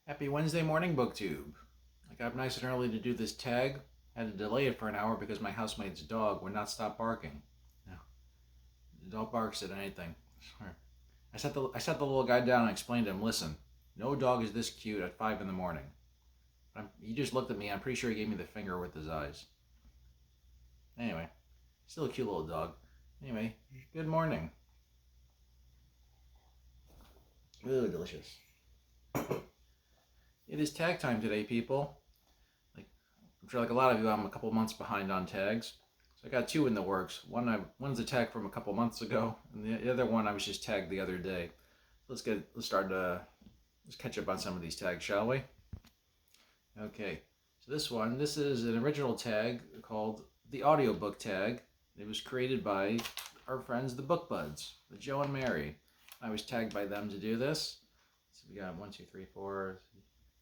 Happy Wednesday morning, BookTube. I got up nice and early to do this tag. Had to delay it for an hour because my housemate's dog would not stop barking. No, the dog barks at anything. I swear. I sat the little guy down and explained to him, listen, no dog is this cute at 5 in the morning. He just looked at me. I'm pretty sure he gave me the finger with his eyes. Anyway, still a cute little dog. Anyway, good morning. Ooh, delicious. It is tag time today, people. I'm sure like a lot of you, I'm a couple months behind on tags. So I got two in the works. One's a tag from a couple months ago, and the other one I was just tagged the other day. Let's catch up on some of these tags, shall we? Okay, so this is an original tag called the Audiobook Tag. It was created by our friends, the Book Buds, the Joe and Mary. I was tagged by them to do this. So we got 1, 2, 3, 4.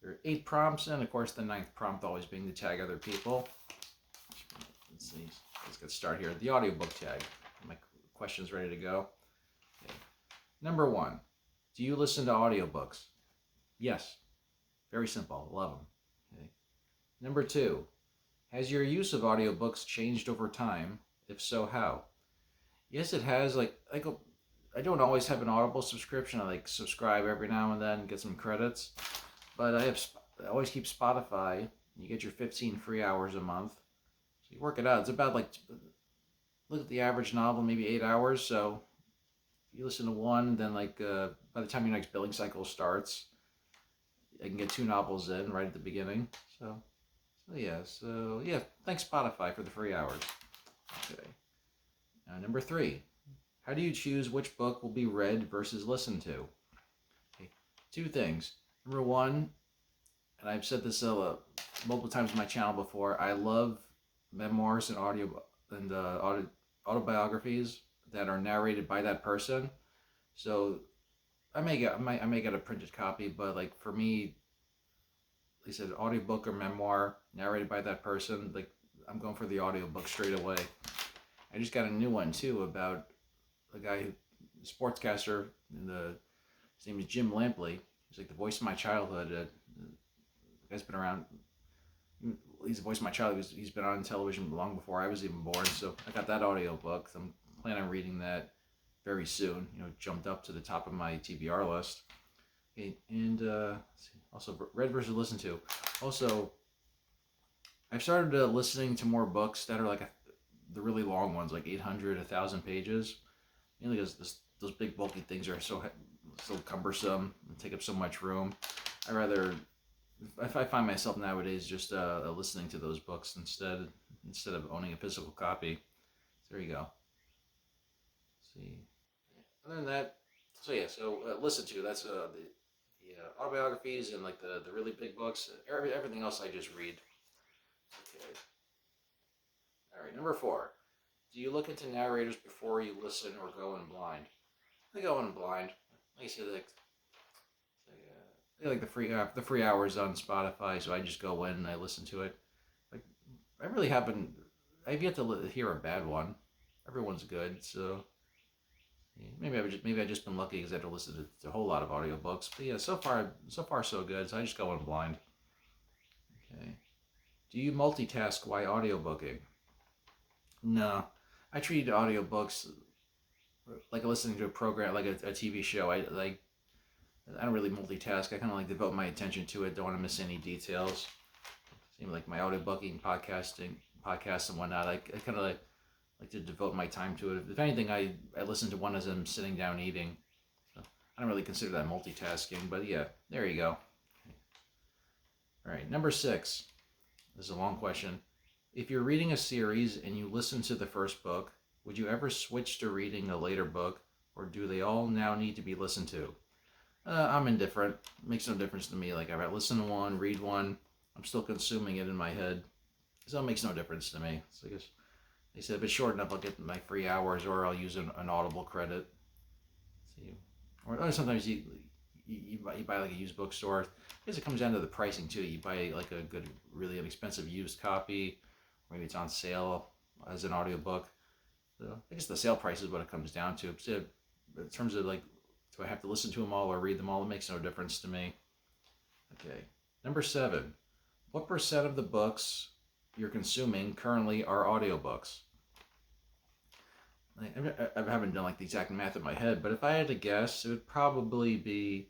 There are 8 prompts, and of course the 9th prompt always being to tag other people. Let's see. Let's get started here. The audiobook tag. My question's ready to go. Okay. Number 1. Do you listen to audiobooks? Yes. Very simple. Love them. Okay. Number 2. Has your use of audiobooks changed over time? If so, how? Yes, it has. I don't always have an Audible subscription. I subscribe every now and then, get some credits. But I always keep Spotify. You get your 15 free hours a month. So you work it out. It's about look at the average novel, maybe 8 hours. So if you listen to one, then by the time your next billing cycle starts, I can get 2 novels in right at the beginning. So yeah. Thanks Spotify for the free hours. Okay. Now number 3. How do you choose which book will be read versus listened to? Okay. 2 things. Number 1, and I've said this multiple times on my channel before, I love memoirs and autobiographies that are narrated by that person. So I may get a printed copy, but for me, like I said, audiobook or memoir narrated by that person, I'm going for the audiobook straight away. I just got a new one too about a guy sportscaster, and his name is Jim Lampley. He's like the voice of my childhood. The guy's been around. He's the voice of my childhood. He's been on television long before I was even born. So I got that audiobook. I'm planning on reading that very soon. Jumped up to the top of my TBR list. Okay, and also read versus listened to. Also, I've started listening to more books that are the really long ones, like 800, 1,000 pages. Mainly because those big bulky things are so cumbersome and take up so much room. If I find myself nowadays just listening to those books instead of owning a physical copy. So there you go. Let's see. Other than that, listen to, that's the autobiographies and the really big books. Everything else I just read. Okay. All right. Number 4. Do you look into narrators before you listen or go in blind? I go in blind. I see the free hours on Spotify, so I just go in and I listen to it. I've yet to hear a bad one. Everyone's good, so maybe I've just been lucky because I had to listen to a whole lot of audiobooks. But yeah, so far so good. So I just go in blind. Okay. Do you multitask while audiobooking? No, I treat audiobooks like listening to a program, like a TV show. I don't really multitask. I kind of devote my attention to it. Don't want to miss any details. Same like my audiobooking, podcasts and whatnot. I kind of like to devote my time to it. If anything, I listen to one as I'm sitting down eating. So I don't really consider that multitasking, but yeah, there you go. Okay. All right, number 6. This is a long question. If you're reading a series and you listen to the first book, would you ever switch to reading a later book, or do they all now need to be listened to? I'm indifferent. It makes no difference to me. If I listen to one, read one, I'm still consuming it in my head. So it makes no difference to me. So I guess they said if it's short enough, I'll get my free hours, or I'll use an Audible credit. See, or sometimes you buy a used bookstore. I guess it comes down to the pricing too. You buy a good, really inexpensive used copy. Maybe it's on sale as an audiobook. So I guess the sale price is what it comes down to. So in terms of do I have to listen to them all or read them all? It makes no difference to me. Okay. Number 7. What percent of the books you're consuming currently are audiobooks? I haven't done like the exact math in my head, but if I had to guess, it would probably be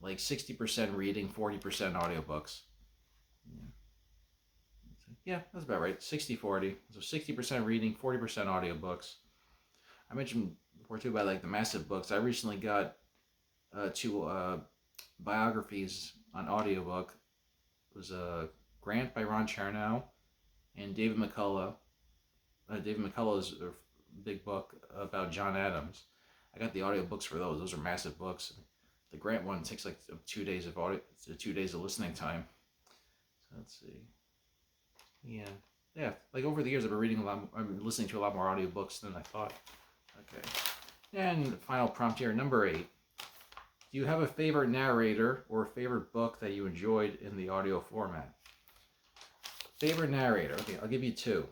like 60% reading, 40% audiobooks. Yeah, that's about right. 60-40. So 60% reading, 40% audiobooks. I mentioned before too about like the massive books. I recently got two biographies on audiobook. It was Grant by Ron Chernow and David McCullough. David McCullough's big book about John Adams. I got the audiobooks for those. Those are massive books. The Grant one takes like 2 days of audio, 2 days of listening time. So let's see. Yeah. Like over the years, I've been listening to a lot more audiobooks than I thought. Okay. And final prompt here, number 8. Do you have a favorite narrator or a favorite book that you enjoyed in the audio format? Favorite narrator. Okay, I'll give you 2.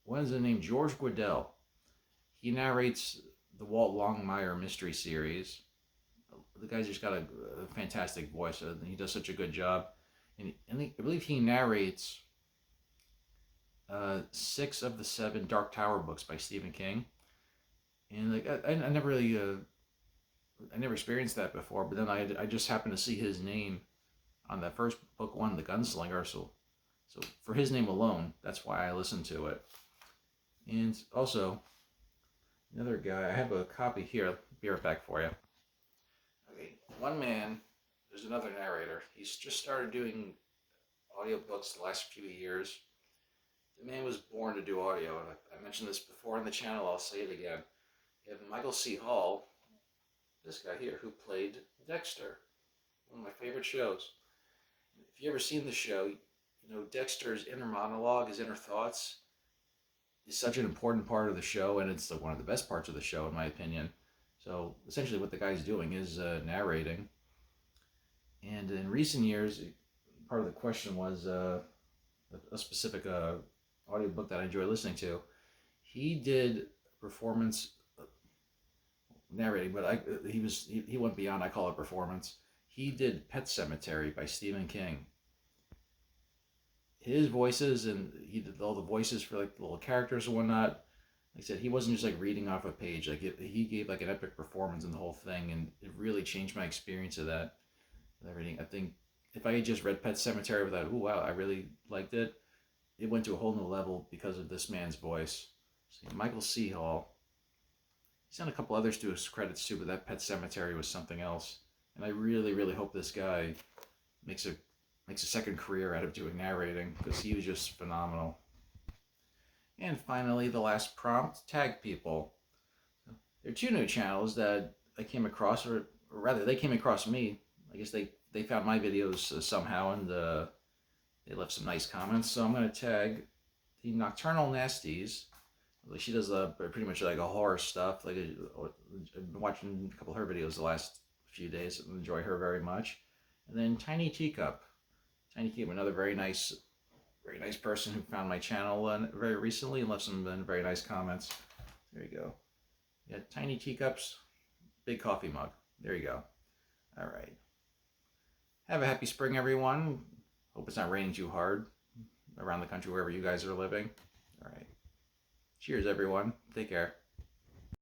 One is named George Guidall. He narrates the Walt Longmire mystery series. The guy's just got a fantastic voice. He does such a good job. And I believe he narrates 6 of the 7 Dark Tower books by Stephen King. And like I never really I never experienced that before, but then I just happened to see his name on that first book one, The Gunslinger. So for his name alone, that's why I listened to it. And also, another guy, I have a copy here. Be right back for you. Okay, one man, there's another narrator. He's just started doing audiobooks the last few years. The man was born to do audio, and I mentioned this before on the channel, I'll say it again. You have Michael C. Hall, this guy here, who played Dexter, one of my favorite shows. If you ever seen the show, you know Dexter's inner monologue, his inner thoughts, is such an important part of the show, and it's one of the best parts of the show, in my opinion. So essentially what the guy's doing is narrating. And in recent years, part of the question was a specific audiobook that I enjoy listening to. He did performance narrating, but he went beyond, I call it performance. He did Pet Sematary by Stephen King. His voices, and he did all the voices for like the little characters and whatnot. Like I said, he wasn't just like reading off a page. Like he gave like an epic performance in the whole thing, and it really changed my experience of that. Everything. I think if I had just read Pet Sematary without, oh wow, I really liked it, it went to a whole new level because of this man's voice. So, Michael C. Hall. He's done a couple others to his credits too, but that Pet Sematary was something else. And I really, really hope this guy makes a second career out of doing narrating, because he was just phenomenal. And finally, the last prompt, tag people. There are 2 new channels that I came across, or rather, they came across me. I guess they found my videos somehow, and they left some nice comments. So I'm going to tag the Nocturnal Nasties. She does pretty much like a horror stuff. Like I've been watching a couple of her videos the last few days. I enjoy her very much. And then Tiny Teacup. Tiny Teacup, another very nice person who found my channel very recently and left some very nice comments. There you go. Yeah, Tiny Teacups, big coffee mug. There you go. All right. Have a happy spring, everyone. Hope it's not raining too hard around the country, wherever you guys are living. All right. Cheers, everyone. Take care.